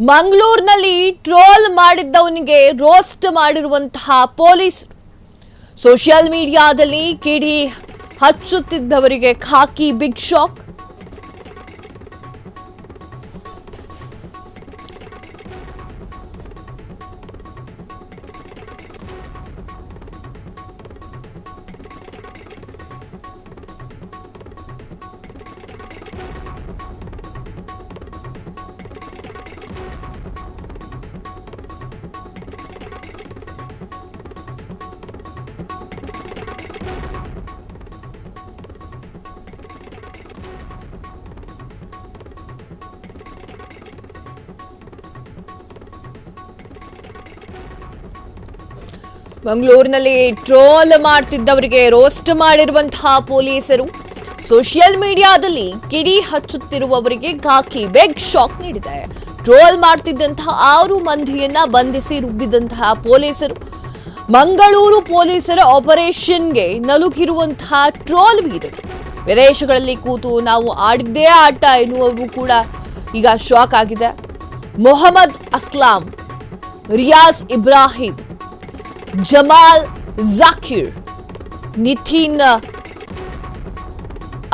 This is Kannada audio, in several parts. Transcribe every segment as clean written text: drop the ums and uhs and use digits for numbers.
ಮಂಗಳೂರಿನಲ್ಲಿ ಟ್ರೋಲ್ ಮಾಡಿದ್ದವನಿಗೆ ರೋಸ್ಟ್ ಮಾಡಿರುವಂತಹ ಪೊಲೀಸ್ ಸೋಷಿಯಲ್ ಮೀಡಿಯಾದಲ್ಲಿ ಕಿಡಿ ಹಚ್ಚುತ್ತಿದ್ದವರಿಗೆ ಖಾಕಿ ಬಿಗ್ ಶಾಕ್. ಮಂಗಳೂರಿನಲ್ಲಿ ಟ್ರೋಲ್ ಮಾಡ್ತಿದ್ದವರಿಗೆ ರೋಸ್ಟ್ ಮಾಡಿರುವಂತಹ ಪೊಲೀಸರು ಸೋಷಿಯಲ್ ಮೀಡಿಯಾದಲ್ಲಿ ಕಿಡಿ ಹಚ್ಚುತ್ತಿರುವವರಿಗೆ ಖಾಕಿ ಬಿಗ್ ಶಾಕ್ ನೀಡಿದೆ. ಟ್ರೋಲ್ ಮಾಡ್ತಿದ್ದಂತಹ 6 ಮಂದಿಯನ್ನ ಬಂಧಿಸಿ ರುಬ್ಬಿದಂತಹ ಪೊಲೀಸರು. ಮಂಗಳೂರು ಪೊಲೀಸರ ಆಪರೇಷನ್ಗೆ ನಲುಗಿರುವಂತಹ ಟ್ರೋಲ್ ವೀರರು. ವಿದೇಶಗಳಲ್ಲಿ ಕೂತು ನಾವು ಆಡಿದ್ದೇ ಆಟ ಎನ್ನುವವರು ಕೂಡ ಈಗ ಶಾಕ್ ಆಗಿದೆ. ಮೊಹಮ್ಮದ್ ಅಸ್ಲಾಂ, ರಿಯಾಜ್ ಇಬ್ರಾಹಿಂ, ಜಮಾಲ್ ಜಾಕಿರ್, ನಿತಿನ್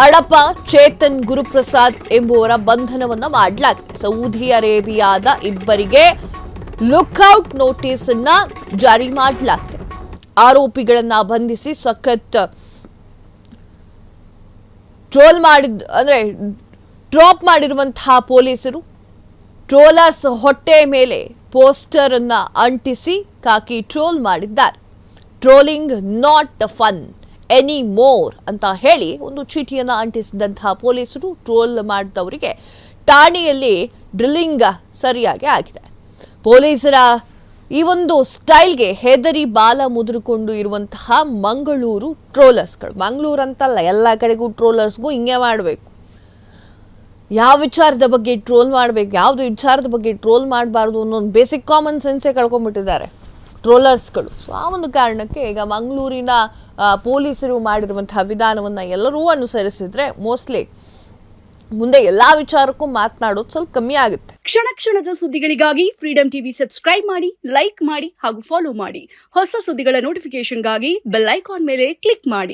ಅಡಪ, ಚೇತನ್ ಗುರುಪ್ರಸಾದ್ ಎಂಬುವರ ಬಂಧನವನ್ನ ಮಾಡಲಾಗಿದೆ. ಸೌದಿ ಅರೇಬಿಯಾದ ಇಬ್ಬರಿಗೆ ಲುಕ್ಔಟ್ ನೋಟಿಸ್ ಅನ್ನ ಜಾರಿ ಮಾಡಲಾಗಿದೆ. ಆರೋಪಿಗಳನ್ನ ಬಂಧಿಸಿ ಸಖತ್ ಡ್ರಾಪ್ ಮಾಡಿರುವಂತಹ ಪೊಲೀಸರು ಟ್ರೋಲರ್ಸ್ ಹೊಟ್ಟೆ ಮೇಲೆ ಪೋಸ್ಟರ್ ಅನ್ನ ಅಂಟಿಸಿ ಖಾಕಿ ಟ್ರೋಲ್ ಮಾಡಿದ್ದಾರೆ. Trolling not fun any more ಅಂತ ಹೇಳಿ ಒಂದು ಚೀಟಿಯನ್ನ ಅಂಟಿಸಿದಂತಹ ಪೊಲೀಸರು ಟ್ರೋಲ್ ಮಾಡಿದವರಿಗೆ ಠಾಣೆಯಲ್ಲಿ ಡ್ರಿಲ್ಲಿಂಗ್ ಸರಿಯಾಗಿ ಆಗಿದೆ. ಪೊಲೀಸರ ಈ ಒಂದು ಸ್ಟೈಲ್ಗೆ ಹೆದರಿ ಬಾಲ ಮುದುರಿಕೊಂಡು ಇರುವಂತಹ ಮಂಗಳೂರು ಟ್ರೋಲರ್ಸ್ಗಳು. ಮಂಗಳೂರು ಅಂತಲ್ಲ, ಎಲ್ಲ ಕಡೆಗೂ ಟ್ರೋಲರ್ಸ್ಗೂ ಹಿಂಗೆ ಮಾಡಬೇಕು. ಯಾವ ವಿಚಾರದ ಬಗ್ಗೆ ಟ್ರೋಲ್ ಮಾಡಬೇಕು, ಯಾವುದು ವಿಚಾರದ ಬಗ್ಗೆ ಟ್ರೋಲ್ ಮಾಡಬಾರ್ದು ಅನ್ನೋ ಒಂದು ಬೇಸಿಕ್ ಕಾಮನ್ ಸೆನ್ಸೇ ಕಳ್ಕೊಂಡ್ಬಿಟ್ಟಿದ್ದಾರೆ ಟ್ರೋಲರ್ಸ್ಗಳು. ಸೊ ಆ ಒಂದು ಕಾರಣಕ್ಕೆ ಈಗ ಮಂಗಳೂರಿನ ಪೊಲೀಸರು ಮಾಡಿರುವಂತಹ ವಿಧಾನವನ್ನು ಎಲ್ಲರೂ ಅನುಸರಿಸಿದ್ರೆ ಮೋಸ್ಟ್ಲಿ ಮುಂದೆ ಎಲ್ಲಾ ವಿಚಾರಕ್ಕೂ ಮಾತನಾಡೋದು ಸ್ವಲ್ಪ ಕಮ್ಮಿ ಆಗುತ್ತೆ. ಕ್ಷಣ ಕ್ಷಣದ ಸುದ್ದಿಗಳಿಗಾಗಿ ಫ್ರೀಡಂ ಟಿವಿ ಸಬ್ಸ್ಕ್ರೈಬ್ ಮಾಡಿ, ಲೈಕ್ ಮಾಡಿ ಹಾಗೂ ಫಾಲೋ ಮಾಡಿ. ಹೊಸ ಸುದ್ದಿಗಳ ನೋಟಿಫಿಕೇಶನ್ಗಾಗಿ ಬೆಲ್ ಐಕಾನ್ ಮೇಲೆ ಕ್ಲಿಕ್ ಮಾಡಿ.